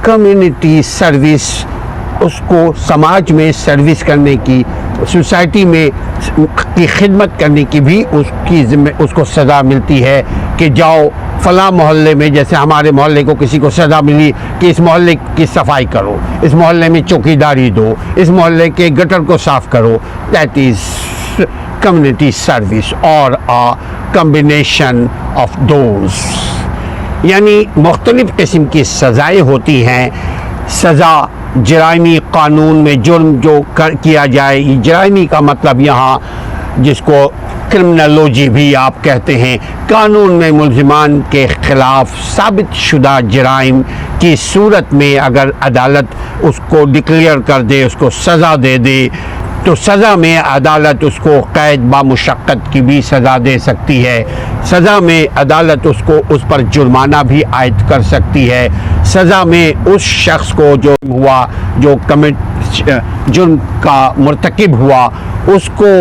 Community service, اس کو سماج میں سروس کرنے کی، سوسائٹی میں کی خدمت کرنے کی بھی اس کو سزا ملتی ہے کہ جاؤ فلاں محلے میں، جیسے ہمارے محلے کو کسی کو سزا ملی کہ اس محلے کی صفائی کرو، اس محلے میں چوکیداری دو، اس محلے کے گٹر کو صاف کرو. دیٹ از کمیونٹی سروس اور کمبینیشن آف دوز. یعنی مختلف قسم کی سزائیں ہوتی ہیں. سزا جرائمی قانون میں جرم جو کیا جائے، جرائمی کا مطلب یہاں جس کو کرمنالوجی بھی آپ کہتے ہیں، قانون میں ملزمان کے خلاف ثابت شدہ جرائم کی صورت میں اگر عدالت اس کو ڈکلیئر کر دے، اس کو سزا دے دے، تو سزا میں عدالت اس کو قید بامشقت کی بھی سزا دے سکتی ہے. سزا میں عدالت اس پر جرمانہ بھی عائد کر سکتی ہے. سزا میں اس شخص کو جو جرم کا مرتکب ہوا، اس کو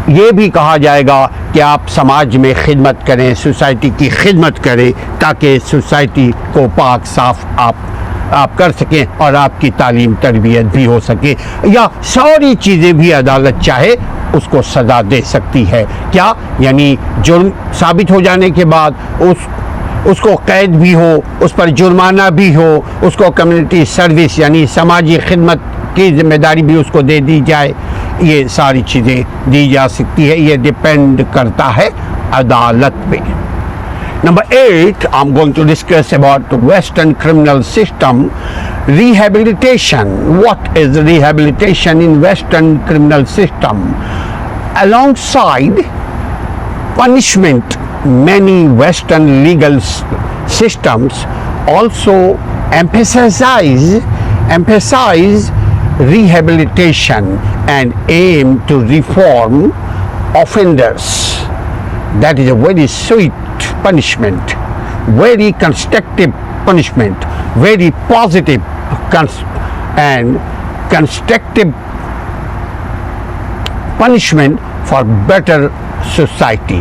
یہ بھی کہا جائے گا کہ آپ سماج میں خدمت کریں، سوسائٹی کی خدمت کریں، تاکہ سوسائٹی کو پاک صاف آپ کر سکیں اور آپ کی تعلیم تربیت بھی ہو سکے. یا ساری چیزیں بھی عدالت چاہے اس کو سزا دے سکتی ہے. کیا یعنی جرم ثابت ہو جانے کے بعد اس کو قید بھی ہو، اس پر جرمانہ بھی ہو، اس کو کمیونٹی سروس یعنی سماجی خدمت کی ذمہ داری بھی اس کو دے دی جائے. یہ ساری چیزیں دی جا سکتی ہے. یہ ڈیپینڈ کرتا ہے عدالت پہ. Number 8, I'm going to discuss about the Western criminal system, rehabilitation. What is rehabilitation in Western criminal system? Alongside punishment, many Western legal systems also emphasize rehabilitation and aim to reform offenders. That is a very sweet punishment, very constructive punishment, very positive and constructive punishment for better society.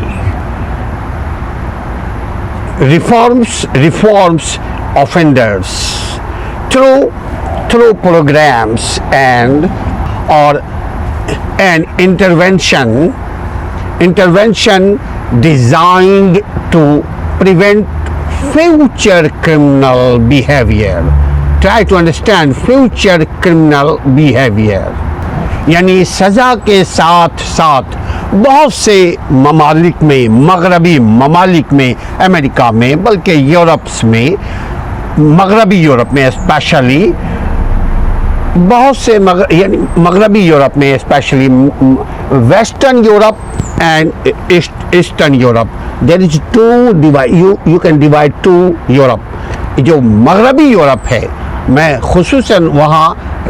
Reforms offenders through programs and intervention designed to prevent future criminal behavior. Try to understand future criminal behavior. یعنی سزا کے ساتھ ساتھ بہت سے ممالک میں، مغربی ممالک میں، امریکہ میں، بلکہ یورپس میں، مغربی یورپ میں اسپیشلی، بہت سے یعنی مغربی یورپ میں especially, western Europe and Eastern Europe. There is you can divide two Europe. جو مغربی یورپ ہے، میں خصوصاً وہاں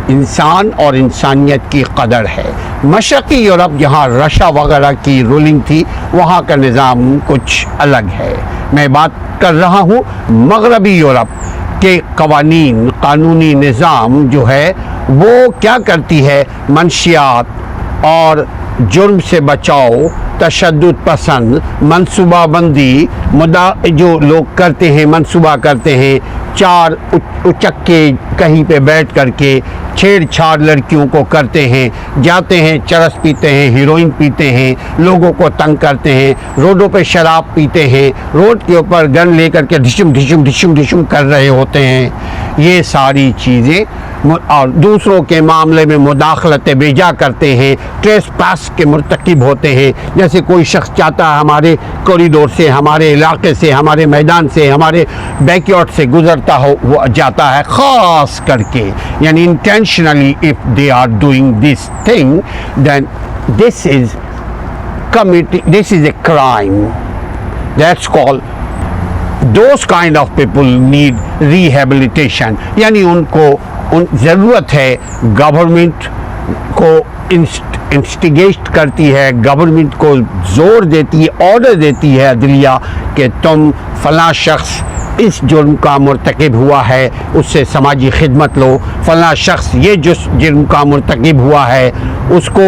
انسان اور انسانیت کی قدر ہے. مشرقی یورپ جہاں رشیا وغیرہ کی رولنگ تھی، وہاں کا نظام کچھ الگ ہے. میں بات کر رہا ہوں مغربی یورپ کے قوانین، قانونی نظام جو ہے وہ کیا کرتی ہے، منشیات اور جرم سے بچاؤ، تشدد پسند، منصوبہ بندی، جو لوگ کرتے ہیں، منصوبہ کرتے ہیں، چار اچکے کہیں پہ بیٹھ کر کے چھیڑ چھاڑ لڑکیوں کو کرتے ہیں، جاتے ہیں چرس پیتے ہیں، ہیروئن پیتے ہیں، لوگوں کو تنگ کرتے ہیں، روڈوں پہ شراب پیتے ہیں، روڈ کے اوپر گن لے کر کے ڈھشم کر رہے ہوتے ہیں. یہ ساری چیزیں، اور دوسروں کے معاملے میں مداخلت بیجا کرتے ہیں، ٹریس پاس کے مرتکب ہوتے ہیں. جیسے کوئی شخص چاہتا ہے ہمارے کوریڈور سے، ہمارے علاقے سے، ہمارے میدان سے، ہمارے بیک یارڈ سے گزرتا ہو، وہ جاتا ہے خاص کر کے، یعنی intentionally if they are doing this thing, then this is a crime. That's called, those kind of people need rehabilitation. یعنی ان کو ضرورت ہے، گورنمنٹ کو انسٹیگیٹ کرتی ہے، گورنمنٹ کو زور دیتی ہے، آرڈر دیتی ہے عدلیہ کہ تم فلاں شخص اس جرم کا مرتکب ہوا ہے، اس سے سماجی خدمت لو. فلاں شخص یہ جرم کا مرتکب ہوا ہے، اس کو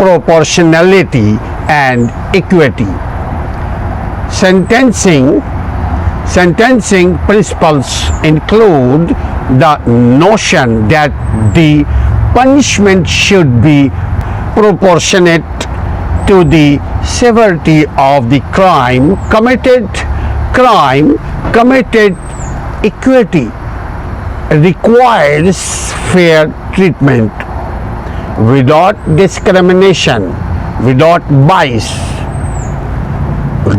proportionality and equity. Sentencing principles include the notion that the punishment should be proportionate to the severity of the crime committed. Equity requires fair treatment without discrimination, without bias.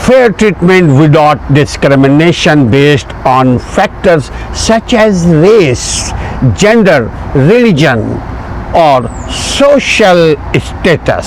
Fair treatment without discrimination based on factors such as race, gender, religion or social status.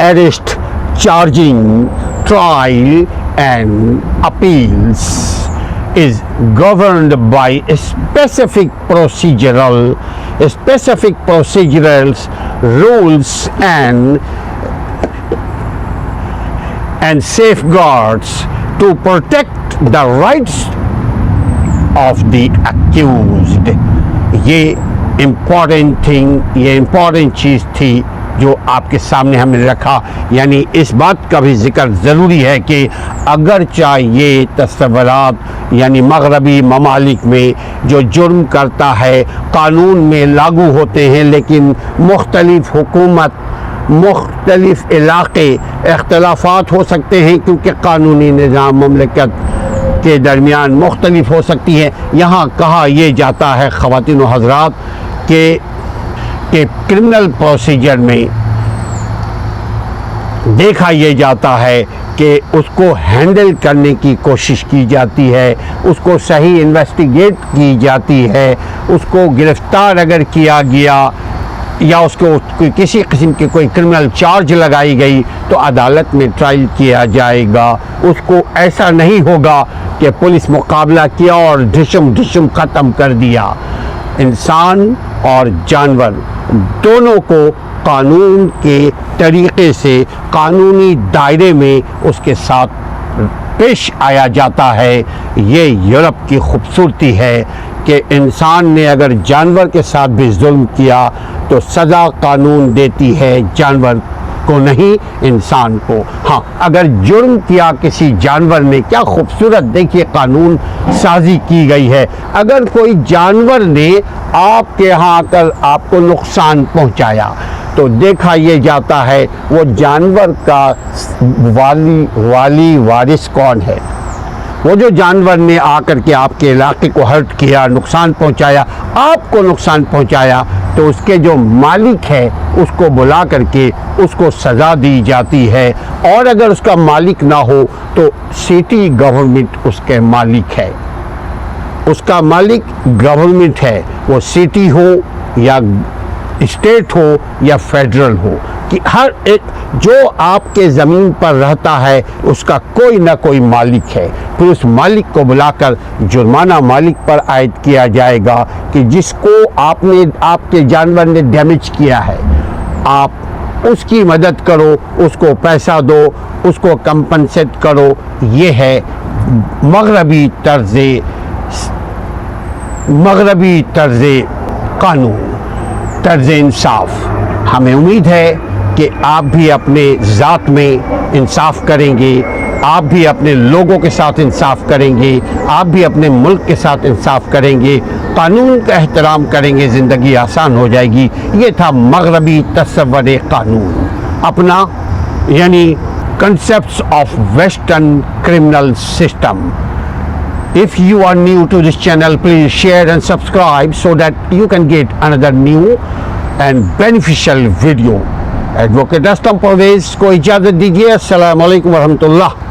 arrest, charging, trial and appeals is governed by specific procedural rules and safeguards to protect the rights of the accused. یہ important چیز تھی جو آپ کے سامنے ہم نے رکھا. یعنی اس بات کا بھی ذکر ضروری ہے کہ اگرچہ یہ تصورات یعنی مغربی ممالک میں جو جرم کرتا ہے قانون میں لاگو ہوتے ہیں، لیکن مختلف حکومت، مختلف علاقے، اختلافات ہو سکتے ہیں کیونکہ قانونی نظام مملکت کے درمیان مختلف ہو سکتی ہے. یہاں کہا یہ جاتا ہے خواتین و حضرات کہ کرمنل پروسیجر میں دیکھا یہ جاتا ہے کہ اس کو ہینڈل کرنے کی کوشش کی جاتی ہے، اس کو صحیح انویسٹیگیٹ کی جاتی ہے، اس کو گرفتار اگر کیا گیا یا اس کو کسی قسم کی کوئی کرمنل چارج لگائی گئی تو عدالت میں ٹرائل کیا جائے گا. اس کو ایسا نہیں ہوگا کہ پولیس مقابلہ کیا اور ڈھشم ختم کر دیا. انسان اور جانور دونوں کو قانون کے طریقے سے قانونی دائرے میں اس کے ساتھ پیش آیا جاتا ہے. یہ یورپ کی خوبصورتی ہے کہ انسان نے اگر جانور کے ساتھ بھی ظلم کیا تو سزا قانون دیتی ہے، جانور کو نہیں، انسان کو. ہاں اگر جرم کیا کسی جانور نے، کیا خوبصورت دیکھیے قانون سازی کی گئی ہے. اگر کوئی جانور نے آپ کے ہاں آ کر آپ کو نقصان پہنچایا تو دیکھا یہ جاتا ہے وہ جانور کا والی وارث کون ہے. وہ جو جانور نے آ کر کے آپ کے علاقے کو ہرٹ کیا، نقصان پہنچایا، آپ کو نقصان پہنچایا، تو اس کے جو مالک ہے اس کو بلا کر کے اس کو سزا دی جاتی ہے. اور اگر اس کا مالک نہ ہو تو سٹی گورنمنٹ اس کے مالک ہے. اس کا مالک گورنمنٹ ہے، وہ سٹی ہو یا اسٹیٹ ہو یا فیڈرل ہو، کہ ہر ایک جو آپ کے زمین پر رہتا ہے اس کا کوئی نہ کوئی مالک ہے. پھر اس مالک کو بلا کر جرمانہ مالک پر عائد کیا جائے گا کہ جس کو آپ کے جانور نے ڈیمیج کیا ہے، آپ اس کی مدد کرو، اس کو پیسہ دو، اس کو کمپنسیٹ کرو. یہ ہے مغربی طرز قانون، طرز انصاف. ہمیں امید ہے کہ آپ بھی اپنے ذات میں انصاف کریں گے، آپ بھی اپنے لوگوں کے ساتھ انصاف کریں گے، آپ بھی اپنے ملک کے ساتھ انصاف کریں گے، قانون کا احترام کریں گے، زندگی آسان ہو جائے گی. یہ تھا مغربی تصور قانون، اپنا یعنی concepts of Western criminal system. If you are new to this channel, please share and subscribe so that you can get another new and beneficial video. Advocate Aslam Parvez کو اجازت دیجیے. السلام علیکم ورحمۃ اللہ.